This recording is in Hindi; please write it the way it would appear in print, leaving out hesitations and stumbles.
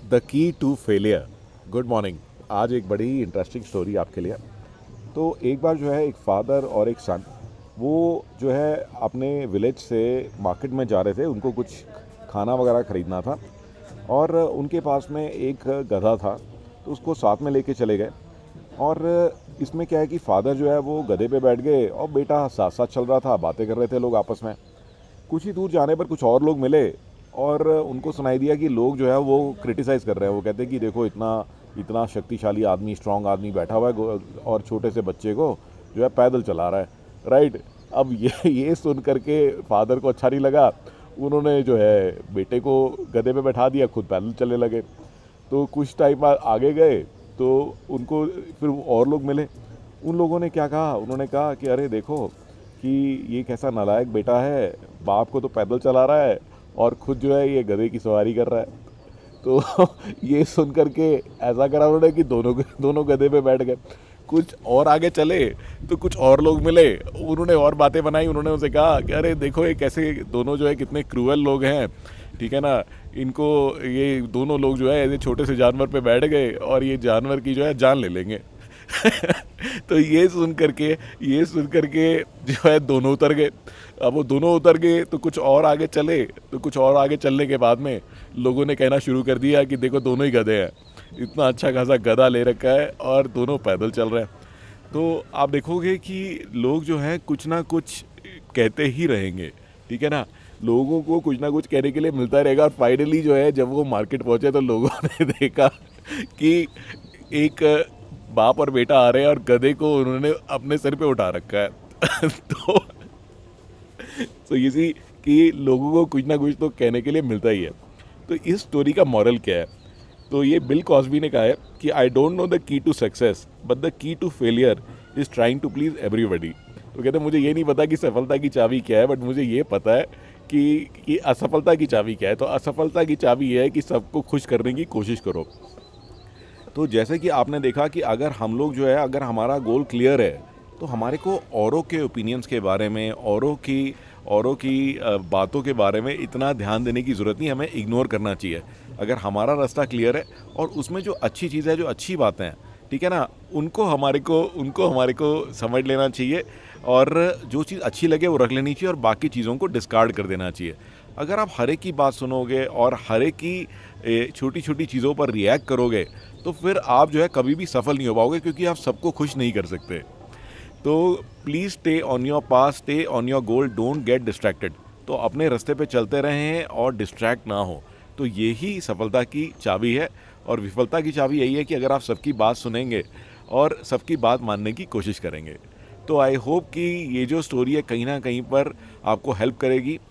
The key to failure. Good morning. आज एक बड़ी इंटरेस्टिंग स्टोरी आपके लिए। तो एक बार जो है एक फादर और एक सन, वो जो है अपने विलेज से मार्केट में जा रहे थे। उनको कुछ खाना वगैरह ख़रीदना था और उनके पास में एक गधा था, तो उसको साथ में लेके चले गए। और इसमें क्या है कि फादर जो है वो गधे पे बैठ गए और बेटा साथ साथ चल रहा था, बातें कर रहे थे लोग आपस में। कुछ ही दूर जाने पर कुछ और लोग मिले और उनको सुनाई दिया कि लोग जो है वो क्रिटिसाइज़ कर रहे हैं। वो कहते हैं कि देखो इतना इतना शक्तिशाली आदमी, स्ट्रांग आदमी बैठा हुआ है और छोटे से बच्चे को जो है पैदल चला रहा है। राइट। अब ये सुन करके फादर को अच्छा नहीं लगा। उन्होंने जो है बेटे को गधे पे बैठा दिया, खुद पैदल चलने लगे। तो कुछ टाइम बाद आगे गए तो उनको फिर और लोग मिले। उन लोगों ने क्या कहा, उन्होंने कहा कि अरे देखो कि ये कैसा नालायक बेटा है, बाप को तो पैदल चला रहा है और खुद जो है ये गधे की सवारी कर रहा है। तो ये सुन करके ऐसा करा उन्होंने कि दोनों दोनों गधे पे बैठ गए। कुछ और आगे चले तो कुछ और लोग मिले, उन्होंने और बातें बनाई। उन्होंने उनसे कहा कि अरे देखो ये कैसे दोनों जो है कितने क्रूअल लोग हैं, ठीक है ना। इनको ये दोनों लोग जो है ऐसे छोटे से जानवर पे बैठ गए और ये जानवर की जो है जान ले लेंगे। तो ये सुन करके जो है दोनों उतर गए। अब वो दोनों उतर गए तो कुछ और आगे चले, तो कुछ और आगे चलने के बाद में लोगों ने कहना शुरू कर दिया कि देखो दोनों ही गधे हैं, इतना अच्छा खासा गधा ले रखा है और दोनों पैदल चल रहे हैं। तो आप देखोगे कि लोग जो हैं कुछ ना कुछ कहते ही रहेंगे, ठीक है ना। लोगों को कुछ ना कुछ कहने के लिए मिलता रहेगा। और फाइनली जो है जब वो मार्केट पहुंचे तो लोगों ने देखा कि एक बाप और बेटा आ रहे हैं और गधे को उन्होंने अपने सर पे उठा रखा है। तो इसी कि लोगों को कुछ ना कुछ तो कहने के लिए मिलता ही है। तो इस स्टोरी का मॉरल क्या है? तो ये बिल कॉस्बी ने कहा है कि I don't know the key to success but the key to failure is trying to please everybody. तो कहते हैं मुझे ये नहीं पता कि सफलता की चाबी क्या है, बट मुझे ये पता है कि असफलता की चाबी क्या है। तो असफलता की चाबी ये है कि सबको खुश करने की कोशिश करो। तो जैसे कि आपने देखा कि अगर हम लोग जो है, अगर हमारा गोल क्लियर है तो हमारे को औरों के ओपिनियंस के बारे में, औरों की बातों के बारे में इतना ध्यान देने की ज़रूरत नहीं, हमें इग्नोर करना चाहिए। अगर हमारा रास्ता क्लियर है और उसमें जो अच्छी चीज़ है, जो अच्छी बातें हैं, ठीक है ना, उनको हमारे को समझ लेना चाहिए और जो चीज़ अच्छी लगे वो रख लेनी चाहिए और बाकी चीज़ों को डिस्कार्ड कर देना चाहिए। अगर आप हर एक की बात सुनोगे और हर एक की छोटी छोटी चीज़ों पर रिएक्ट करोगे तो फिर आप जो है कभी भी सफल नहीं हो पाओगे, क्योंकि आप सबको खुश नहीं कर सकते। तो please stay on your path, stay on your goal, don't get distracted. तो अपने रास्ते पे चलते रहें और डिस्ट्रैक्ट ना हो। तो यही सफलता की चाबी है। और विफलता की चाबी यही है कि अगर आप सबकी बात सुनेंगे और सबकी बात मानने की कोशिश करेंगे। तो आई होप कि ये जो स्टोरी है कहीं ना कहीं पर आपको हेल्प करेगी